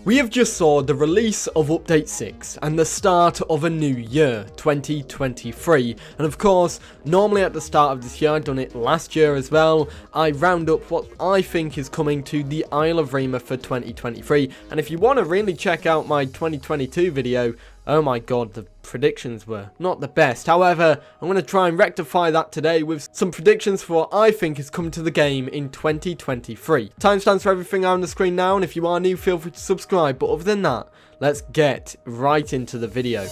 We have just saw the release of Update 6 and the start of a new year, 2023, and of course, normally at the start of this year, I've done it last year as well, I round up what I think is coming to the Isle of Evrima for 2023, and if you want to really check out my 2022 video, oh my god, the predictions were not the best. However, I'm going to try and rectify that today with some predictions for what I think is coming to the game in 2023. Timestamps for everything are on the screen now, and if you are new, feel free to subscribe. But other than that, let's get right into the video.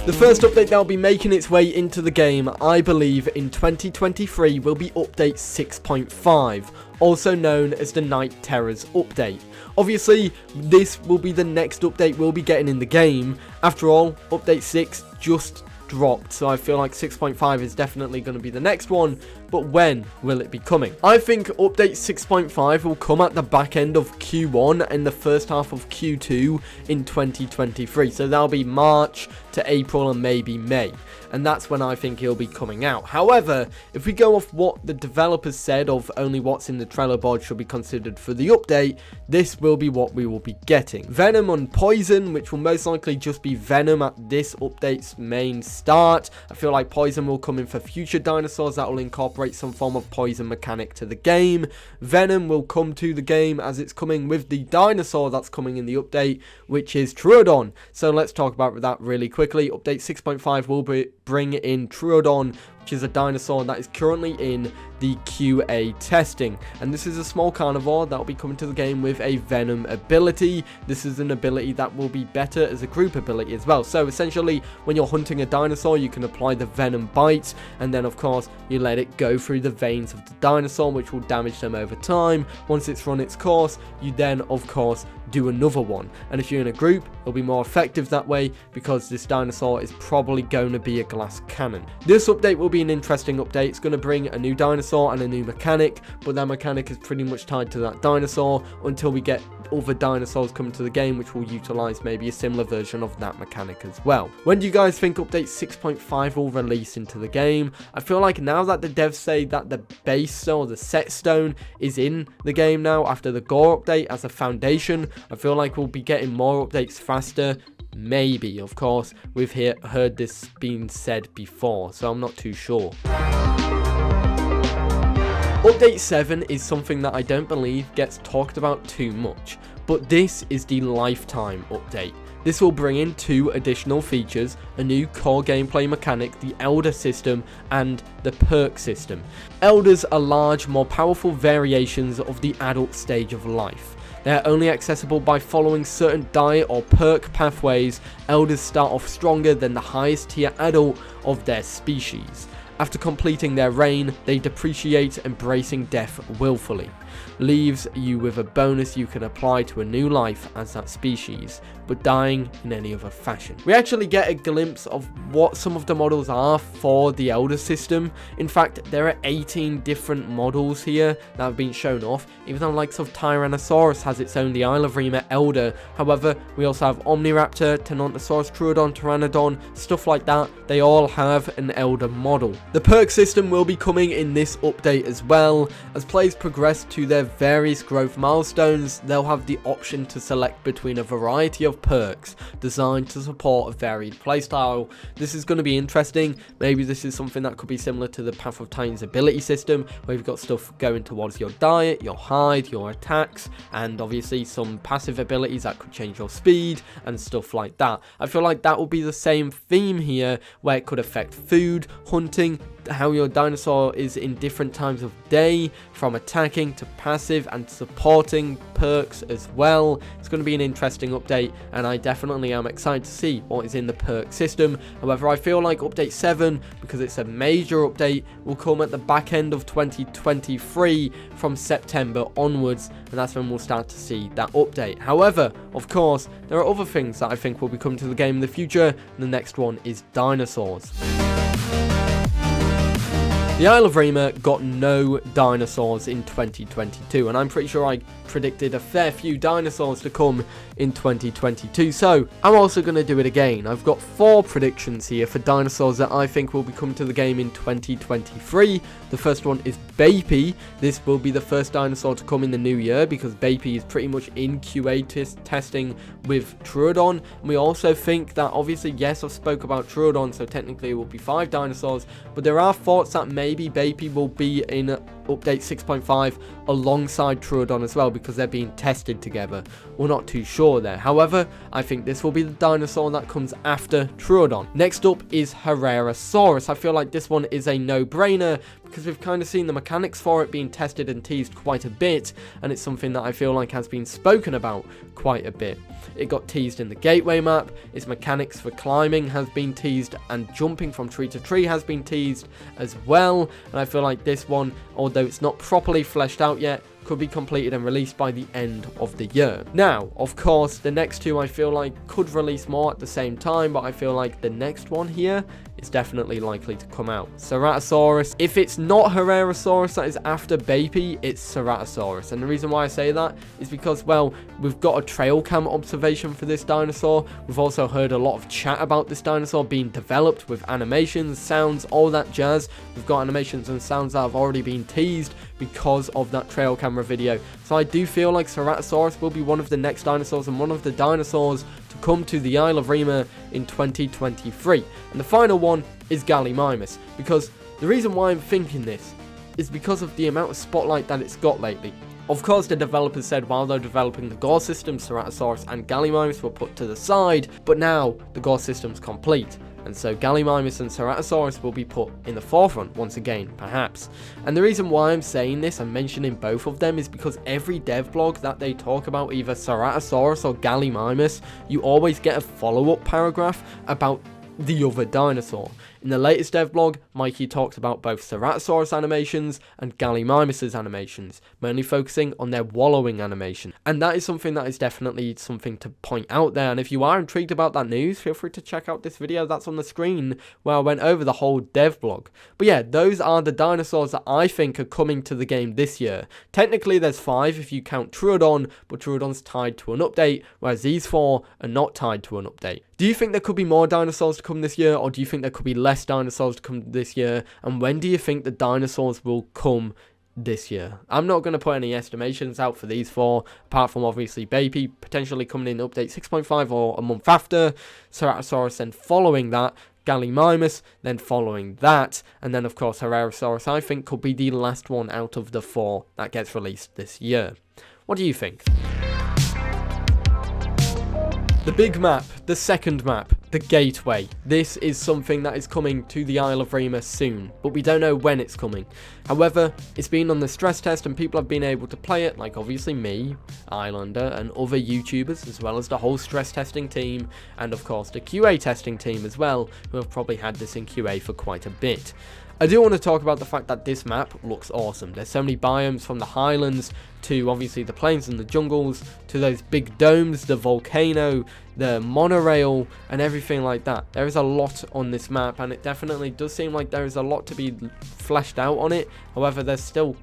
The first update that will be making its way into the game, I believe, in 2023 will be Update 6.5, also known as the Night Terrors update. Obviously, this will be the next update we'll be getting in the game. After all, Update 6 just dropped, so I feel like 6.5 is definitely going to be the next one, but when will it be coming? I think Update 6.5 will come at the back end of Q1 and the first half of Q2 in 2023, so that'll be March to April and maybe May, and that's when I think he'll be coming out. However, if we go off what the developers said of only what's in the trailer board should be considered for the update, this will be what we will be getting. Venom and Poison, which will most likely just be Venom at this update's main start. I feel like Poison will come in for future dinosaurs that will incorporate some form of poison mechanic to the game. Venom will come to the game as it's coming with the dinosaur that's coming in the update, which is Troodon. So let's talk about that really quickly. Update 6.5 will bring in Troodon, which is a dinosaur that is currently in the QA testing, and this is a small carnivore that will be coming to the game with a venom ability. This is an ability that will be better as a group ability as well. So essentially, when you're hunting a dinosaur, you can apply the venom bite, and then of course you let it go through the veins of the dinosaur, which will damage them over time. Once it's run its course, you then of course do another one, and if you're in a group, it'll be more effective that way because this dinosaur is probably going to be a glass cannon. This update will be an interesting update. It's going to bring a new dinosaur and a new mechanic, but that mechanic is pretty much tied to that dinosaur until we get other dinosaurs coming to the game, which will utilize maybe a similar version of that mechanic as well. When do you guys think Update 6.5 will release into the game? I feel like now that the devs say that the base or the set stone is in the game now after the Gore update as a foundation, I feel like we'll be getting more updates faster. Maybe, of course, we've heard this being said before, so I'm not too sure. Update 7 is something that I don't believe gets talked about too much, but this is the Lifetime update. This will bring in 2 additional features, a new core gameplay mechanic, the Elder system, and the perk system. Elders are large, more powerful variations of the adult stage of life. They are only accessible by following certain diet or perk pathways. Elders start off stronger than the highest tier adult of their species. After completing their reign, they depreciate, embracing death willfully. Leaves you with a bonus you can apply to a new life as that species, but dying in any other fashion. We actually get a glimpse of what some of the models are for the Elder system. In fact, there are 18 different models here that have been shown off. Even the likes of Tyrannosaurus has its own, the Isle of Evrima Elder. However, we also have Omniraptor, Tenontosaurus, Troodon, Pteranodon, stuff like that. They all have an Elder model. The perk system will be coming in this update as well. As players progress to their various growth milestones, they'll have the option to select between a variety of perks designed to support a varied playstyle. This is going to be interesting. Maybe this is something that could be similar to the Path of Titan's ability system, where you've got stuff going towards your diet, your hide, your attacks, and obviously some passive abilities that could change your speed and stuff like that. I feel like that will be the same theme here, where it could affect food, hunting, how your dinosaur is in different times of day, from attacking to passive and supporting perks as well. It's going to be an interesting update, and I definitely am excited to see what is in the perk system. However, I feel like Update 7, because it's a major update, will come at the back end of 2023 from September onwards, and that's when we'll start to see that update. However, of course, there are other things that I think will be coming to the game in the future, and the next one is Dinosaurs. The Isle of Evrima got no dinosaurs in 2022, and I'm pretty sure I predicted a fair few dinosaurs to come in 2022, so I'm also going to do it again. I've got 4 predictions here for dinosaurs that I think will be coming to the game in 2023. The first one is Baby. This will be the first dinosaur to come in the new year because Baby is pretty much in QA testing with Troodon. And we also think that, obviously, yes, I've spoke about Troodon, so technically it will be 5 dinosaurs, but there are thoughts that maybe Baby will be in update 6.5 alongside Troodon as well because they're being tested together. We're not too sure there. However, I think this will be the dinosaur that comes after Troodon. Next up is Herrerasaurus. I feel like this one is a no-brainer because we've kind of seen the mechanics for it being tested and teased quite a bit, and it's something that I feel like has been spoken about quite a bit. It got teased in the gateway map, its mechanics for climbing has been teased, and jumping from tree to tree has been teased as well, and I feel like this one, although it's not properly fleshed out yet, could be completed and released by the end of the year. Now, of course, the next two I feel like could release more at the same time, but I feel like the next one here is definitely likely to come out. Ceratosaurus. If it's not Herrerasaurus that is after Baby, it's Ceratosaurus. And the reason why I say that is because, well, we've got a trail cam observation for this dinosaur. We've also heard a lot of chat about this dinosaur being developed with animations, sounds, all that jazz. We've got animations and sounds that have already been teased because of that trail camera video. So I do feel like Ceratosaurus will be one of the next dinosaurs and one of the dinosaurs to come to the Isle of Evrima in 2023. And the final one is Gallimimus, because the reason why I'm thinking this is because of the amount of spotlight that it's got lately. Of course, the developers said while they're developing the Gore system, Ceratosaurus and Gallimimus were put to the side, but now the Gore system's complete. And so Gallimimus and Ceratosaurus will be put in the forefront once again, perhaps. And the reason why I'm saying this and mentioning both of them is because every dev blog that they talk about either Ceratosaurus or Gallimimus, you always get a follow-up paragraph about the other dinosaur. In the latest dev blog, Mikey talked about both Ceratosaurus animations and Gallimimus's animations, mainly focusing on their wallowing animation. And that is something that is definitely something to point out there. And if you are intrigued about that news, feel free to check out this video that's on the screen where I went over the whole dev blog. But yeah, those are the dinosaurs that I think are coming to the game this year. Technically there's 5 if you count Troodon, but Troodon's tied to an update, whereas these 4 are not tied to an update. Do you think there could be more dinosaurs to come this year, or do you think there could be less dinosaurs to come this year? And when do you think the dinosaurs will come this year? I'm not going to put any estimations out for these 4, apart from obviously Baby potentially coming in update 6.5 or a month after, Ceratosaurus then following that, Gallimimus then following that, and then of course Herrerasaurus I think could be the last one out of the 4 that gets released this year. What do you think? The big map, the second map, the gateway. This is something that is coming to the Isle of Evrima soon, but we don't know when it's coming. However, it's been on the stress test and people have been able to play it, like obviously me, Islander, and other YouTubers, as well as the whole stress testing team, and of course the QA testing team as well, who have probably had this in QA for quite a bit. I do want to talk about the fact that this map looks awesome. There's so many biomes, from the highlands to obviously the plains and the jungles to those big domes, the volcano, the monorail and everything like that. There is a lot on this map and it definitely does seem like there is a lot to be fleshed out on it. However, there's still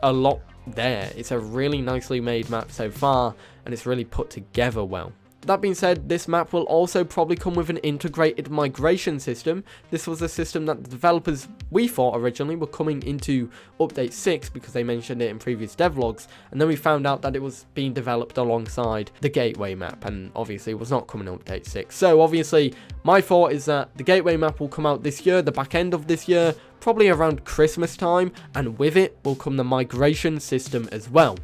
a lot there. It's a really nicely made map so far and it's really put together well. That being said, this map will also probably come with an integrated migration system. This was a system that the developers, we thought originally, were coming into update 6 because they mentioned it in previous devlogs, and then we found out that it was being developed alongside the gateway map, and obviously it was not coming in update 6. So obviously, my thought is that the gateway map will come out this year, the back end of this year, probably around Christmas time, and with it will come the migration system as well.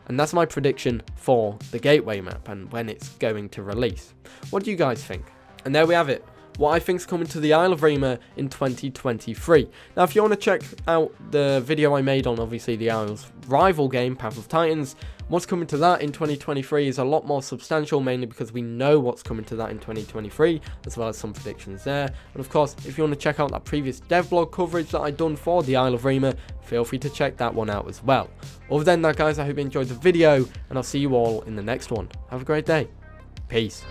And that's my prediction for the gateway map and when it's going to release. What do you guys think? And there we have it. What I think is coming to the Isle of Evrima in 2023. Now, if you want to check out the video I made on obviously the Isle's rival game, Path of Titans, what's coming to that in 2023 is a lot more substantial, mainly because we know what's coming to that in 2023, as well as some predictions there. And of course, if you want to check out that previous devlog coverage that I've done for the Isle of Evrima, feel free to check that one out as well. Other than that, guys, I hope you enjoyed the video, and I'll see you all in the next one. Have a great day. Peace.